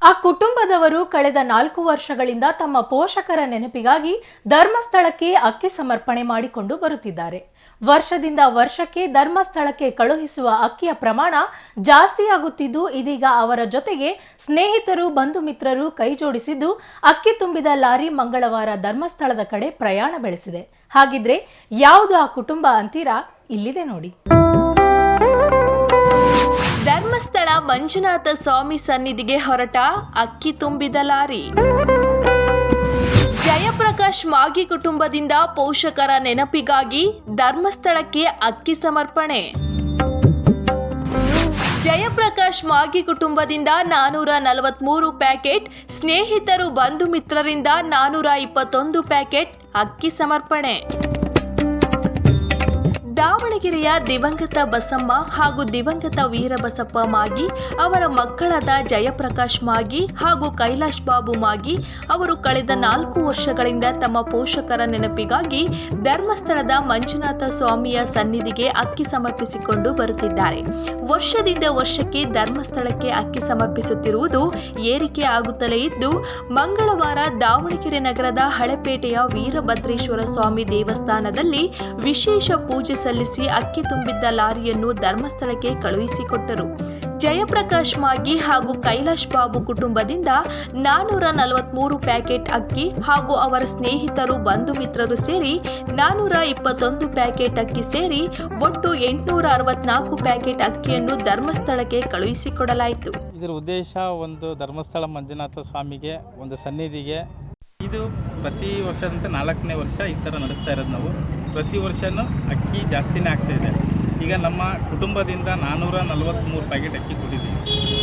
ಆ ಕುಟುಂಬದವರು ಕಳೆದ 4 ವರ್ಷಗಳಿಂದ ತಮ್ಮ ಪೋಷಕರ ನೆನಪಿಗಾಗಿ ಧರ್ಮಸ್ಥಳಕ್ಕೆ ಅಕ್ಕಿ ಸಮರ್ಪಣೆ ಮಾಡಿಕೊಂಡು ಬರುತ್ತಿದ್ದಾರೆ. ವರ್ಷದಿಂದ ವರ್ಷಕ್ಕೆ ಧರ್ಮಸ್ಥಳಕ್ಕೆ ಕಳುಹಿಸುವ ಅಕ್ಕಿಯ ಪ್ರಮಾಣ ಜಾಸ್ತಿಯಾಗುತ್ತಿದ್ದು, ಇದೀಗ ಅವರ ಜೊತೆಗೆ ಸ್ನೇಹಿತರು ಬಂಧು ಮಿತ್ರರು ಕೈ ಜೋಡಿಸಿದ್ದು ಅಕ್ಕಿ ತುಂಬಿದ ಲಾರಿ ಮಂಗಳವಾರ ಧರ್ಮಸ್ಥಳದ ಕಡೆ ಪ್ರಯಾಣ ಬೆಳೆಸಿದೆ. ಹಾಗಿದ್ರೆ ಯಾವುದು ಆ ಕುಟುಂಬ ಅಂತೀರಾ? ಇಲ್ಲಿದೆ ನೋಡಿ. ಧರ್ಮಸ್ಥಳ ಮಂಜುನಾಥ ಸ್ವಾಮಿ ಸನ್ನಿಧಿಗೆ ಹೊರಟ ಅಕ್ಕಿ ತುಂಬಿದ ಲಾರಿ. ಜಯಪ್ರಕಾಶ್ ಮಾಗಿ ಕುಟುಂಬದಿಂದ ಪೋಷಕರ ನೆನಪಿಗಾಗಿ ಧರ್ಮಸ್ಥಳಕ್ಕೆ ಅಕ್ಕಿ ಸಮರ್ಪಣೆ. ಜಯಪ್ರಕಾಶ್ ಮಾಗಿ ಕುಟುಂಬದಿಂದ 443 ಪ್ಯಾಕೆಟ್, ಸ್ನೇಹಿತರು ಬಂಧು ಮಿತ್ರರಿಂದ 421 ಪ್ಯಾಕೆಟ್ ಅಕ್ಕಿ ಸಮರ್ಪಣೆ. ದಾವಣಗೆರೆಯ ದಿವಂಗತ ಬಸಮ್ಮ ಹಾಗೂ ದಿವಂಗತ ವೀರಬಸಪ್ಪ ಮಾಗಿ ಅವರ ಮಕ್ಕಳಾದ ಜಯಪ್ರಕಾಶ್ ಮಾಗಿ ಹಾಗೂ ಕೈಲಾಶ್ ಬಾಬು ಮಾಗಿ ಅವರು ಕಳೆದ 4 ವರ್ಷಗಳಿಂದ ತಮ್ಮ ಪೋಷಕರ ನೆನಪಿಗಾಗಿ ಧರ್ಮಸ್ಥಳದ ಮಂಜುನಾಥ ಸ್ವಾಮಿಯ ಸನ್ನಿಧಿಗೆ ಅಕ್ಕಿ ಸಮರ್ಪಿಸಿಕೊಂಡು ಬರುತ್ತಿದ್ದಾರೆ. ವರ್ಷದಿಂದ ವರ್ಷಕ್ಕೆ ಧರ್ಮಸ್ಥಳಕ್ಕೆ ಅಕ್ಕಿ ಸಮರ್ಪಿಸುತ್ತಿರುವುದು ಏರಿಕೆ ಆಗುತ್ತಲೇ ಇದ್ದು, ಮಂಗಳವಾರ ದಾವಣಗೆರೆ ನಗರದ ಹಳೆಪೇಟೆಯ ವೀರಭದ್ರೇಶ್ವರ ಸ್ವಾಮಿ ದೇವಸ್ಥಾನದಲ್ಲಿ ವಿಶೇಷ ಪೂಜೆ ಸಲ್ಲಿಸಿ ಅಕ್ಕಿ ತುಂಬಿದ್ದ ಲಾರಿಯನ್ನು ಧರ್ಮಸ್ಥಳಕ್ಕೆ ಕಳುಹಿಸಿಕೊಟ್ಟರು. ಜಯಪ್ರಕಾಶ್ ಮಾಗಿ ಹಾಗೂ ಕೈಲಾಶ್ ಬಾಬು ಕುಟುಂಬದಿಂದ 443 ಪ್ಯಾಕೆಟ್ ಅಕ್ಕಿ ಹಾಗೂ ಅವರ ಸ್ನೇಹಿತರು ಬಂಧು ಮಿತ್ರರು ಸೇರಿ 421 ಪ್ಯಾಕೆಟ್ ಅಕ್ಕಿ ಸೇರಿ ಒಟ್ಟು 864 ಪ್ಯಾಕೆಟ್ ಅಕ್ಕಿಯನ್ನು ಧರ್ಮಸ್ಥಳಕ್ಕೆ ಕಳುಹಿಸಿಕೊಡಲಾಯಿತು. ಇದರ ಉದ್ದೇಶ ಒಂದು ಧರ್ಮಸ್ಥಳ ಮಂಜುನಾಥ ಸ್ವಾಮಿಗೆ ಒಂದು ಸನ್ನಿಧಿಗೆ ಇದು ಪ್ರತಿ ವರ್ಷದಂತೆ 4ನೇ ವರ್ಷ ಈ ಥರ ನಡೆಸ್ತಾ ಇರೋದು. ನಾವು ಪ್ರತಿ ವರ್ಷವೂ ಅಕ್ಕಿ ಜಾಸ್ತಿನೇ ಆಗ್ತಾಯಿದೆ. ಈಗ ನಮ್ಮ ಕುಟುಂಬದಿಂದ 443 ಪ್ಯಾಕೆಟ್ ಅಕ್ಕಿ ಕೊಟ್ಟಿದ್ದೀವಿ.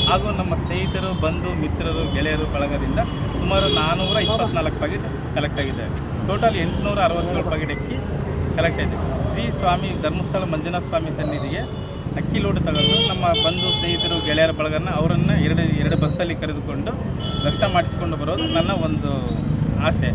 ಹಾಗೂ ನಮ್ಮ ಸ್ನೇಹಿತರು ಬಂಧು ಮಿತ್ರರು ಗೆಳೆಯರು ಬಳಗದಿಂದ ಸುಮಾರು 424 ಪ್ಯಾಕೆಟ್ ಕಲೆಕ್ಟ್ ಆಗಿದೆ. ಟೋಟಲ್ 867 ಪ್ಯಾಕೆಟ್ ಅಕ್ಕಿ ಕಲೆಕ್ಟ್ ಆಗಿದೆ. ಶ್ರೀ ಸ್ವಾಮಿ ಧರ್ಮಸ್ಥಳ ಮಂಜುನಾಥ ಸ್ವಾಮಿ ಸನ್ನಿಧಿಗೆ ಅಕ್ಕಿ ಲೋಡ್ ತಗೊಂಡು ನಮ್ಮ ಬಂಧು ಸ್ನೇಹಿತರು ಗೆಳೆಯರ ಬಳಗನ ಅವರನ್ನು ಎರಡು ಬಸ್ಸಲ್ಲಿ ಕರೆದುಕೊಂಡು ದರ್ಶನ ಮಾಡಿಸಿಕೊಂಡು ಬರೋದು ನನ್ನ ಒಂದು ಆಸೆ.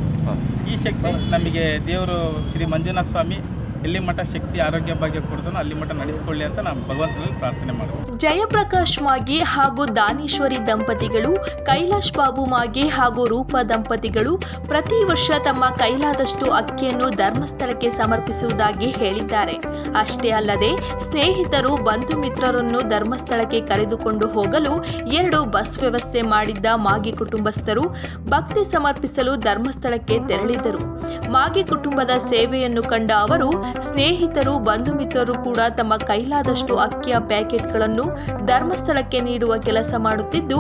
ಈ ಶಕ್ತಿ ನಮಗೆ ದೇವರು ಶ್ರೀ ಮಂಜುನಾಥ ಸ್ವಾಮಿ ಎಲ್ಲಿ ಮಠ ಶಕ್ತಿ ಆರೋಗ್ಯ ಭಾಗ್ಯ ಕೊಡ್ತಾನೋ ಅಲ್ಲಿ ಮಠ ನಡೆಸಿಕೊಳ್ಳಿ ಅಂತ ನಾನು ಭಗವಂತನಲ್ಲಿ ಪ್ರಾರ್ಥನೆ ಮಾಡ್ತೀನಿ. ಜಯಪ್ರಕಾಶ್ ಮಾಗಿ ಹಾಗೂ ದಾನೇಶ್ವರಿ ದಂಪತಿಗಳು, ಕೈಲಾಶ್ ಬಾಬು ಮಾಗಿ ಹಾಗೂ ರೂಪ ದಂಪತಿಗಳು ಪ್ರತಿ ವರ್ಷ ತಮ್ಮ ಕೈಲಾದಷ್ಟು ಅಕ್ಕಿಯನ್ನು ಧರ್ಮಸ್ಥಳಕ್ಕೆ ಸಮರ್ಪಿಸುವುದಾಗಿ ಹೇಳಿದ್ದಾರೆ. ಅಷ್ಟೇ ಅಲ್ಲದೆ ಸ್ನೇಹಿತರು ಬಂಧು ಮಿತ್ರರನ್ನು ಧರ್ಮಸ್ಥಳಕ್ಕೆ ಕರೆದುಕೊಂಡು ಹೋಗಲು 2 ಬಸ್ ವ್ಯವಸ್ಥೆ ಮಾಡಿದ್ದ ಮಾಗಿ ಕುಟುಂಬಸ್ಥರು ಭಕ್ತಿ ಸಮರ್ಪಿಸಲು ಧರ್ಮಸ್ಥಳಕ್ಕೆ ತೆರಳಿದರು. ಮಾಗಿ ಕುಟುಂಬದ ಸೇವೆಯನ್ನು ಕಂಡ ಅವರು ಸ್ನೇಹಿತರು ಬಂಧು ಮಿತ್ರರು ಕೂಡ ತಮ್ಮ ಕೈಲಾದಷ್ಟು ಅಕ್ಕಿಯ ಪ್ಯಾಕೆಟ್ಗಳನ್ನು ಧರ್ಮಸ್ಥಳಕ್ಕೆ ನೀಡುವ ಕೆಲಸ ಮಾಡುತ್ತಿದ್ದು,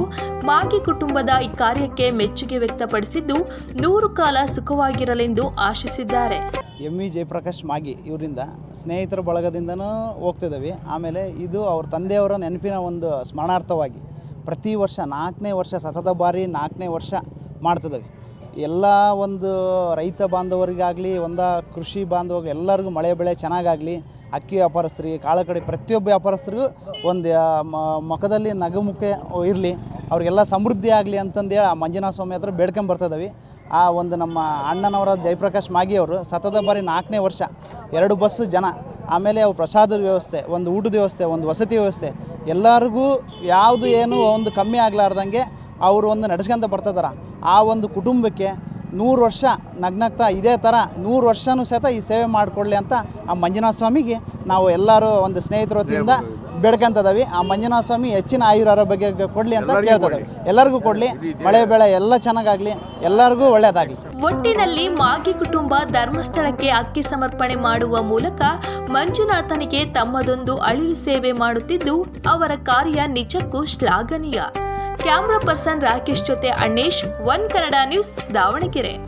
ಮಾಗಿ ಕುಟುಂಬದ ಈ ಕಾರ್ಯಕ್ಕೆ ಮೆಚ್ಚುಗೆ ವ್ಯಕ್ತಪಡಿಸಿದ್ದು 100 ಕಾಲ ಸುಖವಾಗಿರಲೆಂದು ಆಶಿಸಿದ್ದಾರೆ. ಎಂ ವಿ ಜಯಪ್ರಕಾಶ್ ಮಾಗಿ ಇವರಿಂದ ಸ್ನೇಹಿತರ ಬಳಗದಿಂದನೂ ಹೋಗ್ತಿದ್ದೀವಿ. ಆಮೇಲೆ ಇದು ಅವ್ರ ತಂದೆಯವರ ನೆನಪಿನ ಒಂದು ಸ್ಮರಣಾರ್ಥವಾಗಿ ಪ್ರತಿ ವರ್ಷ 4ನೇ ವರ್ಷ ಸತತ ಬಾರಿ 4ನೇ ವರ್ಷ ಮಾಡ್ತಿದ್ದೀವಿ. ಎಲ್ಲ ಒಂದು ರೈತ ಬಾಂಧವರಿಗಾಗಲಿ ಕೃಷಿ ಬಾಂಧವರಿಗೆ ಎಲ್ಲರಿಗೂ ಮಳೆ ಬೆಳೆ ಚೆನ್ನಾಗಾಗಲಿ, ಅಕ್ಕಿ ವ್ಯಾಪಾರಸ್ಥರಿಗೆ ಕಾಳಕಡಿ ಪ್ರತಿಯೊಬ್ಬ ವ್ಯಾಪಾರಸ್ಥರಿಗೂ ಒಂದು ಮುಖದಲ್ಲಿ ನಗುಮುಖ ಇರಲಿ, ಅವ್ರಿಗೆಲ್ಲ ಸಮೃದ್ಧಿ ಆಗಲಿ ಅಂತಂದೇಳಿ ಆ ಮಂಜುನಾಥ ಸ್ವಾಮಿ ಹತ್ರ ಬೇಡ್ಕೊಂಬರ್ತಿದ್ದೀವಿ. ಆ ಒಂದು ನಮ್ಮ ಅಣ್ಣನವರ ಜಯಪ್ರಕಾಶ್ ಮಾಗಿ ಅವರು ಸತತ ಬಾರಿ 4ನೇ ವರ್ಷ 2 ಬಸ್ಸು ಜನ, ಆಮೇಲೆ ಅವ್ರ ಪ್ರಸಾದದ ವ್ಯವಸ್ಥೆ, ಒಂದು ಊಟದ ವ್ಯವಸ್ಥೆ, ಒಂದು ವಸತಿ ವ್ಯವಸ್ಥೆ ಎಲ್ಲರಿಗೂ ಯಾವುದು ಏನು ಒಂದು ಕಮ್ಮಿ ಆಗಲಾರ್ದಂಗೆ ಅವರು ಒಂದು ನಡೆಸ್ಕೊಂತ ಬರ್ತಿದ್ದಾರೆ. ಆ ಒಂದು ಕುಟುಂಬಕ್ಕೆ 100 ವರ್ಷ ನಗ್ನಗ್ತಾ ಇದೇ ಥರ 100 ವರ್ಷವೂ ಸಹಿತ ಈ ಸೇವೆ ಮಾಡಿಕೊಡ್ಲಿ ಅಂತ ಆ ಮಂಜುನಾಥ ಸ್ವಾಮಿಗೆ ನಾವು ಎಲ್ಲರೂ ಒಂದು ಸ್ನೇಹಿತರ ವತಿಯಿಂದ ಬೇಡ್ಕೊಂತಿದ್ದೀವಿ. ಆ ಮಂಜುನಾಥ ಸ್ವಾಮಿ ಹೆಚ್ಚಿನ ಆಯುರಾರೋಗ್ಯ ಕೊಡಲಿ ಅಂತ ಕೇಳ್ತಿದ್ದೀವಿ. ಎಲ್ಲರಿಗೂ ಕೊಡಲಿ, ಮಳೆ ಬೆಳೆ ಎಲ್ಲ ಚೆನ್ನಾಗಾಗಲಿ, ಎಲ್ಲರಿಗೂ ಒಳ್ಳೆಯದಾಗಲಿ. ಒಟ್ಟಿನಲ್ಲಿ ಮಾಗಿ ಕುಟುಂಬ ಧರ್ಮಸ್ಥಳಕ್ಕೆ ಅಕ್ಕಿ ಸಮರ್ಪಣೆ ಮಾಡುವ ಮೂಲಕ ಮಂಜುನಾಥನಿಗೆ ತಮ್ಮದೊಂದು ಅಳಿಲು ಸೇವೆ ಮಾಡುತ್ತಿದ್ದು, ಅವರ ಕಾರ್ಯ ನಿಜಕ್ಕೂ ಶ್ಲಾಘನೀಯ. ಕ್ಯಾಮ್ರಾ ಪರ್ಸನ್ ರಾಕೇಶ್ ಜೊತೆ ಅಣ್ಣೇಶ್, ಒನ್ ಕನ್ನಡ ನ್ಯೂಸ್, ದಾವಣಗೆರೆ.